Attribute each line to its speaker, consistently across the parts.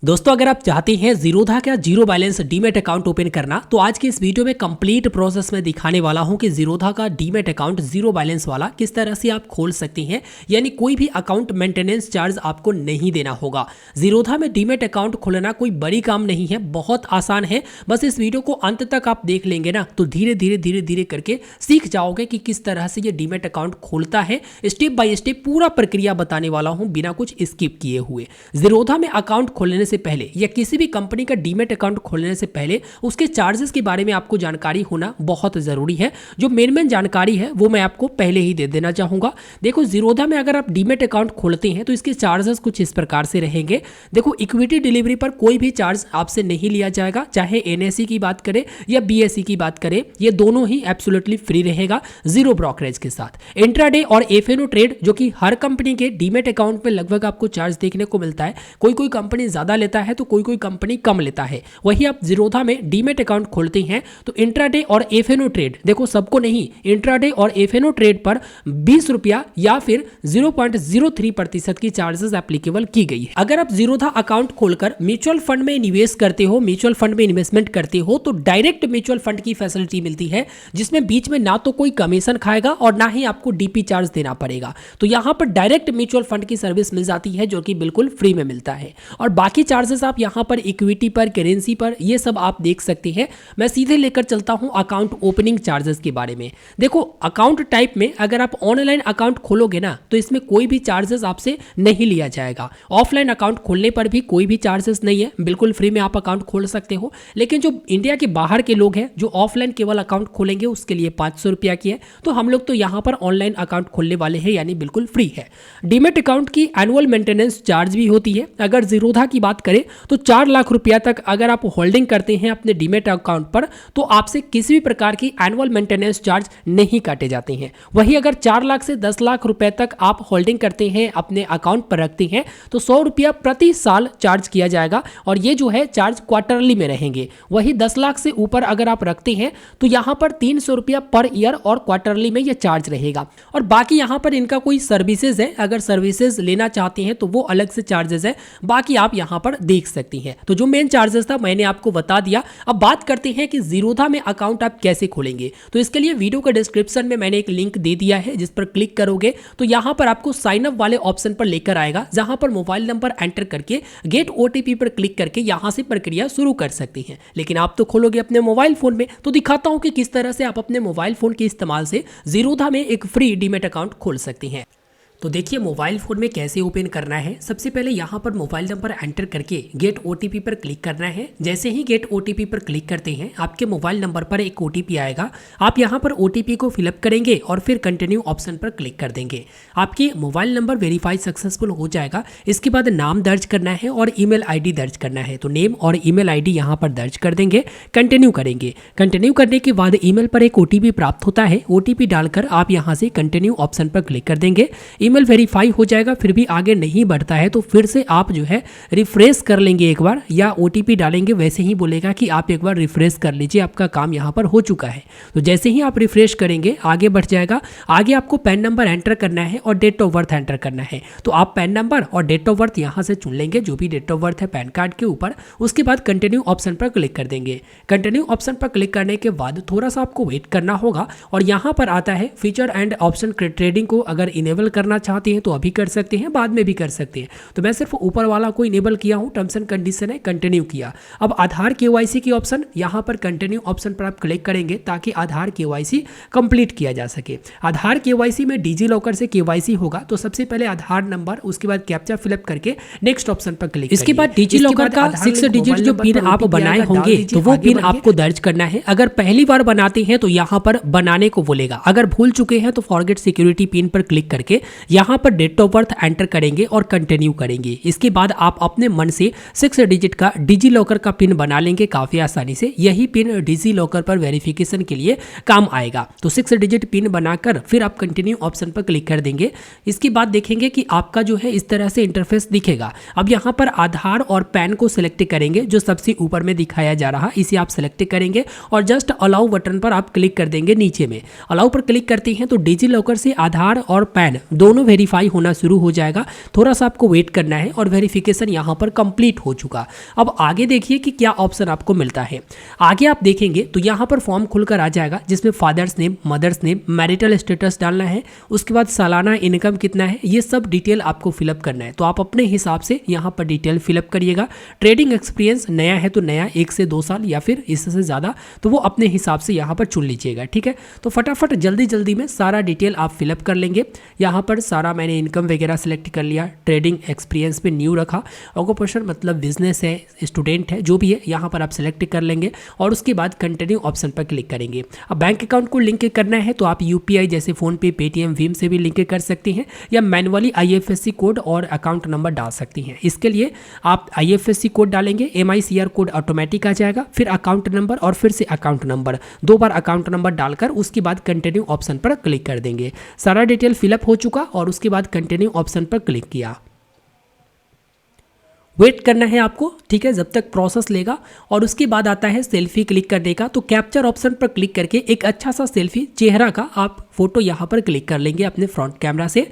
Speaker 1: दोस्तों अगर आप चाहते हैं जीरोधा का zero balance demat account open करना तो आज की इस वीडियो में कंप्लीट प्रोसेस में दिखाने वाला हूं कि जीरोधा का डीमैट अकाउंट जीरो बैलेंस वाला किस तरह से आप खोल सकते हैं। यानी कोई भी अकाउंट मेंटेनेंस चार्ज आपको नहीं देना होगा। जीरोधा में डीमैट अकाउंट खोलना कोई बड़ी काम नहीं है, बहुत आसान है। बस इस वीडियो को अंत तक आप देख लेंगे ना तो धीरे धीरे करके सीख जाओगे कि किस तरह से ये डीमैट अकाउंट खोलता है। स्टेप बाय स्टेप पूरा प्रक्रिया बताने वाला हूं बिना कुछ स्किप किए हुए। जीरोधा में अकाउंट खोलने से पहले या किसी भी कंपनी का डीमैट अकाउंट खोलने से पहले उसके चार्जेस के बारे में आपको जानकारी होना बहुत जरूरी है। जो मेन जानकारी है वो मैं आपको पहले ही दे देना चाहूंगा। देखो जीरोधा में अगर आप डीमैट अकाउंट खोलते हैं तो इसके चार्जेस कुछ इस प्रकार से रहेंगे। देखो इक्विटी डिलीवरी पर कोई भी चार्ज आपसे नहीं लिया जाएगा, चाहे एनएसई की बात करें या बीएसई की बात करें, ये दोनों ही एब्सोल्युटली फ्री रहेगा जीरो ब्रोकरेज के साथ। इंट्राडे और एफएनओ ट्रेड जो कि हर कंपनी के डीमैट अकाउंट में लगभग आपको चार्ज देखने को मिलता है। कोई कंपनी ज्यादा लेता है तो कोई कंपनी कम लेता है। वही आप जीरोधा में डीमैट अकाउंट खोलते हैं तो इंट्राडे और एफएनओ ट्रेड, देखो सबको नहीं, इंट्राडे और एफएनओ ट्रेड पर 20 रुपया या फिर 0.03% की चार्जेस एप्लीकेबल की गई है। अगर आप जीरोधा अकाउंट खोलकर म्यूचुअल फंड में निवेश करते हो, म्यूचुअल फंड में इन्वेस्टमेंट करते हो तो डायरेक्ट म्यूचुअल फंड की फैसिलिटी मिलती है, जिसमें बीच में ना तो कोई कमीशन खाएगा और ना ही आपको डीपी चार्ज देना पड़ेगा। तो यहां पर डायरेक्ट म्यूचुअल फंड की सर्विस मिल जाती है जो कि बिल्कुल फ्री में मिलता है। और बाकी चार्जेस आप यहां पर इक्विटी पर, करेंसी पर, ये सब आप देख सकते हैं। मैं सीधे लेकर चलता हूं अकाउंट ओपनिंग चार्जेस के बारे में। देखो अकाउंट टाइप में अगर आप ऑनलाइन अकाउंट खोलोगे ना तो इसमें कोई भी चार्जेस आपसे नहीं लिया जाएगा। ऑफलाइन अकाउंट खोलने पर भी कोई भी चार्जेस नहीं है, बिल्कुल फ्री में आप अकाउंट खोल सकते हो। लेकिन जो इंडिया के बाहर के लोग हैं जो ऑफलाइन केवल अकाउंट खोलेंगे उसके लिए 500 रुपया की है। तो हम लोग तो यहां पर ऑनलाइन अकाउंट खोलने वाले हैं, यानी बिल्कुल फ्री है। डीमैट अकाउंट की एनुअल मेंटेनेंस चार्ज भी होती है। अगर जीरोधा की बात करें तो 4 लाख रुपया तक अगर आप होल्डिंग करते हैं अपने डीमैट अकाउंट पर तो आपसे किसी भी प्रकार की एनुअल मेंटेनेंस चार्ज नहीं काटे जाते हैं। वही अगर 4 लाख से 10 लाख रुपए तक आप होल्डिंग करते हैं, अपने अकाउंट पर रखते हैं तो 100 रुपया प्रति साल चार्ज किया जाएगा और ये जो है चार्ज क्वार्टरली में रहेंगे। वही 10 लाख से ऊपर अगर आप रखते हैं तो यहां पर 300 रुपया पर ईयर और क्वार्टरली में यह चार्ज रहेगा। और बाकी यहां पर इनका कोई सर्विसेज है, अगर सर्विसेज लेना चाहते हैं तो वो अलग से चार्जेस है, बाकी आप यहां पर देख सकती हैं। तो जो मेन चार्जेस था मैंने आपको बता दिया। अब बात करते हैं कि जीरोधा में अकाउंट आप कैसे खोलेंगे। तो इसके लिए वीडियो के डिस्क्रिप्शन में मैंने एक लिंक दे दिया है, जिस पर क्लिक करोगे तो यहां पर आपको साइन अप वाले ऑप्शन पर लेकर आएगा, जहां पर मोबाइल नंबर एंटर करके गेट ओटीपी पर क्लिक करके यहां से प्रक्रिया शुरू कर सकती हैं। लेकिन आप तो खोलोगे अपने मोबाइल फोन में, तो दिखाता हूं कि किस तरह से आप अपने मोबाइल फोन के इस्तेमाल से जीरोधा में एक फ्री डीमैट अकाउंट खोल सकती हैं। तो देखिए मोबाइल फोन में कैसे ओपन करना है। सबसे पहले यहाँ पर मोबाइल नंबर एंटर करके गेट ओटीपी पर क्लिक करना है। जैसे ही गेट ओटीपी पर क्लिक करते हैं आपके मोबाइल नंबर पर एक ओटीपी आएगा। आप यहाँ पर ओटीपी को फिलअप करेंगे और फिर कंटिन्यू ऑप्शन पर क्लिक कर देंगे। आपके मोबाइल नंबर वेरीफाई सक्सेसफुल हो जाएगा। इसके बाद नाम दर्ज करना है और ईमेल आईडी दर्ज करना है। तो नेम और ईमेल आईडी यहाँ पर दर्ज कर देंगे, कंटिन्यू करेंगे। कंटिन्यू करने के बाद ईमेल पर एक ओटीपी प्राप्त होता है। ओटीपी डालकर आप यहाँ से कंटिन्यू ऑप्शन पर क्लिक कर देंगे। ईमेल वेरीफाई हो जाएगा, फिर भी आगे नहीं बढ़ता है तो फिर से आप जो है रिफ्रेश कर लेंगे एक बार, या ओटीपी डालेंगे वैसे ही बोलेगा कि आप एक बार रिफ्रेश कर लीजिए, आपका काम यहाँ पर हो चुका है। तो जैसे ही आप रिफ्रेश करेंगे आगे बढ़ जाएगा। आगे आपको पैन नंबर एंटर करना है और डेट ऑफ बर्थ एंटर करना है। तो आप पैन नंबर और डेट ऑफ बर्थ यहाँ से चुन लेंगे, जो भी डेट ऑफ बर्थ है पैन कार्ड के ऊपर। उसके बाद कंटिन्यू ऑप्शन पर क्लिक कर देंगे। कंटिन्यू ऑप्शन पर क्लिक करने के बाद थोड़ा सा आपको वेट करना होगा और यहाँ पर आता है फीचर एंड ऑप्शन ट्रेडिंग को अगर इनेबल करना चाहते हैं तो अभी कर सकते हैं, बाद में भी कर सकते हैं। तो मैं सिर्फ ऊपर वाला को इनेबल किया हूं, टर्म्स एंड कंडीशन है, कंटिन्यू किया। अब आधार केवाईसी की ऑप्शन, यहां पर कंटिन्यू ऑप्शन पर आप क्लिक करेंगे ताकि आधार केवाईसी कंप्लीट किया जा सके। आधार केवाईसी में डिजी लॉकर से केवाईसी होगा। तो सबसे पहले आधार नंबर, उसके बाद कैप्चा फिलअप करके नेक्स्ट ऑप्शन पर क्लिक। इसके बाद डिजी लॉकर का 6 डिजिट जो पिन आप बनाए होंगे तो वो पिन आपको दर्ज करना है। अगर पहली बार बनाते हैं तो यहां पर बनाने को बोलेगा। अगर भूल चुके हैं तो फॉरगेट सिक्योरिटी पिन पर क्लिक करके यहां पर डेट ऑफ बर्थ एंटर करेंगे और कंटिन्यू करेंगे। इसके बाद आप अपने मन से 6 डिजिट का डिजी लॉकर का पिन बना लेंगे काफी आसानी से। यही पिन डिजी लॉकर पर वेरिफिकेशन के लिए काम आएगा। तो 6 डिजिट पिन बनाकर फिर आप कंटिन्यू ऑप्शन पर क्लिक कर देंगे। इसके बाद देखेंगे कि आपका जो है इस तरह से इंटरफेस दिखेगा। अब यहाँ पर आधार और पैन को सिलेक्ट करेंगे, जो सबसे ऊपर में दिखाया जा रहा, इसे आप सिलेक्ट करेंगे और जस्ट अलाउ बटन पर आप क्लिक कर देंगे। नीचे में अलाउ पर क्लिक करते हैं तो डिजी लॉकर से आधार और पैन दोनों दोनों वेरीफाई होना शुरू हो जाएगा। थोड़ा सा आपको वेट करना है और वेरिफिकेशन यहाँ पर कंप्लीट हो चुका। अब आगे देखिए कि क्या ऑप्शन आपको मिलता है। आगे आप देखेंगे तो यहाँ पर फॉर्म खुलकर आ जाएगा जिसमें father's name, mother's name, marital status डालना है, उसके बाद सालाना इनकम कितना है, ये सब डिटेल आपको फिलअप करना है। तो आप अपने हिसाब से यहाँ पर डिटेल फिलअप करिएगा। ट्रेडिंग एक्सपीरियंस नया है तो नया, 1 से 2 साल या फिर इससे ज़्यादा, तो वो अपने हिसाब से यहाँ पर चुन लीजिएगा। ठीक है, तो फटाफट जल्दी जल्दी में सारा डिटेल आप फिलअप कर लेंगे। यहाँ पर सारा मैंने इनकम वगैरह सेलेक्ट कर लिया, ट्रेडिंग एक्सपीरियंस पे न्यू रखा, ऑक्यूपेशन मतलब बिजनेस है, स्टूडेंट है, जो भी है यहाँ पर आप सेलेक्ट कर लेंगे और उसके बाद कंटिन्यू ऑप्शन पर क्लिक करेंगे। अब बैंक अकाउंट को लिंक करना है तो आप यूपीआई जैसे फ़ोनपे, पेटीएम, भीम से भी लिंक कर सकते हैं या मैनुअली आईएफएससी कोड और अकाउंट नंबर डाल सकती हैं। इसके लिए आप आईएफएससी कोड डालेंगे, MICR कोड ऑटोमेटिक आ जाएगा, फिर अकाउंट नंबर और फिर से अकाउंट नंबर, 2 बार अकाउंट नंबर डालकर उसके बाद कंटिन्यू ऑप्शन पर क्लिक कर देंगे। सारा डिटेल फिलअप हो चुका और उसके बाद कंटिन्यू ऑप्शन पर क्लिक किया। वेट करना है आपको, ठीक है, जब तक प्रोसेस लेगा। और उसके बाद आता है सेल्फी क्लिक करने का। तो कैप्चर ऑप्शन पर क्लिक करके एक अच्छा सा सेल्फी चेहरा का आप फोटो यहाँ पर क्लिक कर लेंगे अपने फ्रंट कैमरा से।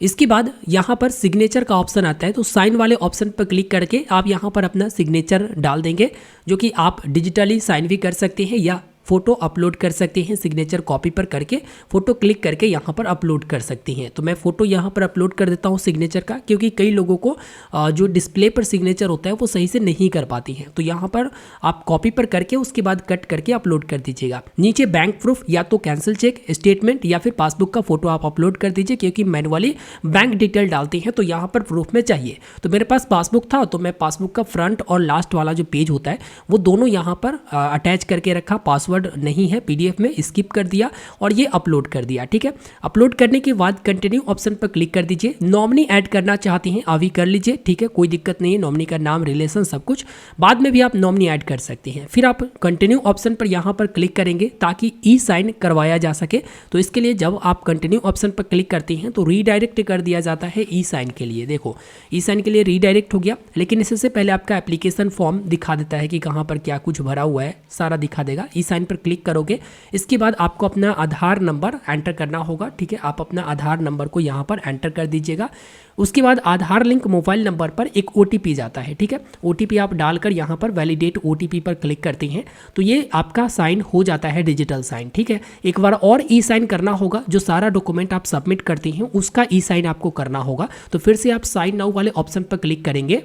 Speaker 1: इसके बाद यहाँ पर सिग्नेचर का ऑप्शन आता है तो साइन वाले ऑप्शन पर क्लिक करके आप यहाँ पर अपना सिग्नेचर डाल देंगे, जो कि आप डिजिटली साइन भी कर सकते हैं या फोटो अपलोड कर सकते हैं। सिग्नेचर कॉपी पर करके फोटो क्लिक करके यहाँ पर अपलोड कर सकती हैं। तो मैं फोटो यहाँ पर अपलोड कर देता हूँ सिग्नेचर का, क्योंकि कई लोगों को जो डिस्प्ले पर सिग्नेचर होता है वो सही से नहीं कर पाती हैं। तो यहाँ पर आप कॉपी पर करके उसके बाद कट करके अपलोड कर दीजिएगा। नीचे बैंक प्रूफ या तो कैंसिल चेक स्टेटमेंट या फिर पासबुक का फोटो आप अपलोड कर दीजिए, क्योंकि मैनुअली बैंक डिटेल डालते हैं तो यहाँ पर प्रूफ में चाहिए। तो मेरे पास पासबुक था तो मैं पासबुक का फ्रंट और लास्ट वाला जो पेज होता है वो दोनों यहाँ पर अटैच करके रखा। पासवर्ड नहीं है PDF में, स्किप कर दिया और ये अपलोड कर दिया। ठीक है, अपलोड करने के बाद कंटिन्यू ऑप्शन पर क्लिक कर दीजिए। नॉमिनी ऐड करना चाहते हैं अभी कर लीजिए, ठीक है, कोई दिक्कत नहीं है। नॉमिनी का नाम, रिलेशन सब कुछ बाद में भी आप नॉमिनी ऐड कर सकते हैं। फिर आप कंटिन्यू ऑप्शन पर यहाँ पर क्लिक करेंगे ताकि ई साइन करवाया जा सके। तो इसके लिए जब आप कंटिन्यू ऑप्शन पर क्लिक करते हैं तो रीडायरेक्ट कर दिया जाता है ई साइन के लिए। देखो ई साइन के लिए रीडायरेक्ट हो गया, लेकिन इससे पहले आपका एप्लीकेशन फॉर्म दिखा देता है कि कहाँ पर क्या कुछ भरा हुआ है, सारा दिखा देगा। ई साइन पर क्लिक करोगे, इसके बाद आपको अपना आधार नंबर एंटर करना होगा। ठीक है, आप अपना आधार नंबर को यहाँ पर एंटर कर दीजिएगा। उसके बाद आधार लिंक मोबाइल नंबर पर एक OTP जाता है। ठीक है, OTP आप डालकर यहाँ पर वैलिडेट OTP पर क्लिक करते हैं तो ये आपका साइन हो जाता है, डिजिटल साइन। ठीक है, एक बार और ई साइन करना होगा, जो सारा डॉक्यूमेंट आप सबमिट करते हैं उसका ई साइन आपको करना होगा। तो फिर से आप साइन नाउ वाले ऑप्शन पर क्लिक करेंगे।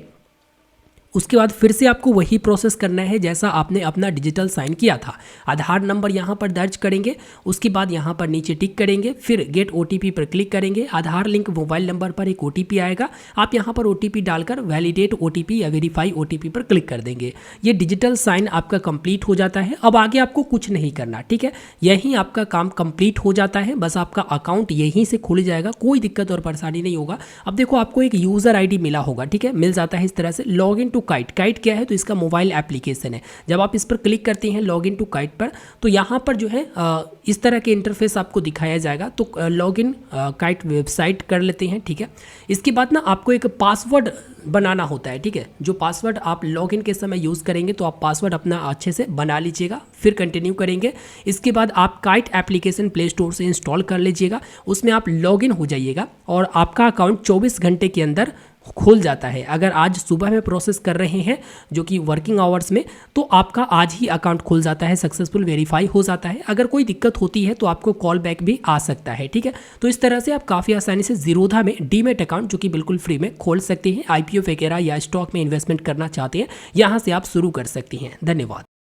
Speaker 1: उसके बाद फिर से आपको वही प्रोसेस करना है जैसा आपने अपना डिजिटल साइन किया था। आधार नंबर यहाँ पर दर्ज करेंगे, उसके बाद यहाँ पर नीचे टिक करेंगे, फिर गेट OTP पर क्लिक करेंगे। आधार लिंक मोबाइल नंबर पर एक OTP आएगा, आप यहाँ पर OTP डालकर वैलिडेट OTP या वेरीफाई OTP पर क्लिक कर देंगे। ये डिजिटल साइन आपका कंप्लीट हो जाता है। अब आगे आपको कुछ नहीं करना, ठीक है, यहीं आपका काम कंप्लीट हो जाता है। बस आपका अकाउंट यहीं से खुल जाएगा, कोई दिक्कत और परेशानी नहीं होगा। अब देखो आपको एक यूज़र ID मिला होगा, ठीक है, मिल जाता है इस तरह से। Log in to kite, kite क्या है तो इसका मोबाइल एप्लीकेशन है। जब आप इस पर क्लिक करते हैं लॉग इन टू काइट पर तो यहाँ पर जो है इस तरह के इंटरफेस आपको दिखाया जाएगा। तो लॉग इन काइट वेबसाइट कर लेते हैं। ठीक है, इसके बाद ना आपको एक पासवर्ड बनाना होता है। ठीक है, जो पासवर्ड आप लॉगिन के समय यूज़ करेंगे तो आप पासवर्ड अपना अच्छे से बना लीजिएगा, फिर कंटिन्यू करेंगे। इसके बाद आप काइट एप्लीकेशन प्ले स्टोर से इंस्टॉल कर लीजिएगा, उसमें आप लॉगिन हो जाइएगा और आपका अकाउंट 24 घंटे के अंदर खुल जाता है। अगर आज सुबह में प्रोसेस कर रहे हैं जो कि वर्किंग आवर्स में, तो आपका आज ही अकाउंट खुल जाता है, सक्सेसफुल वेरीफाई हो जाता है। अगर कोई दिक्कत होती है तो आपको कॉल बैक भी आ सकता है। ठीक है, तो इस तरह से आप काफ़ी आसानी से ज़ीरोधा में डीमैट अकाउंट जो कि बिल्कुल फ्री में खोल सकते हैं। IPO वगैरह या स्टॉक में इन्वेस्टमेंट करना चाहते हैं, यहाँ से आप शुरू कर सकती हैं। धन्यवाद।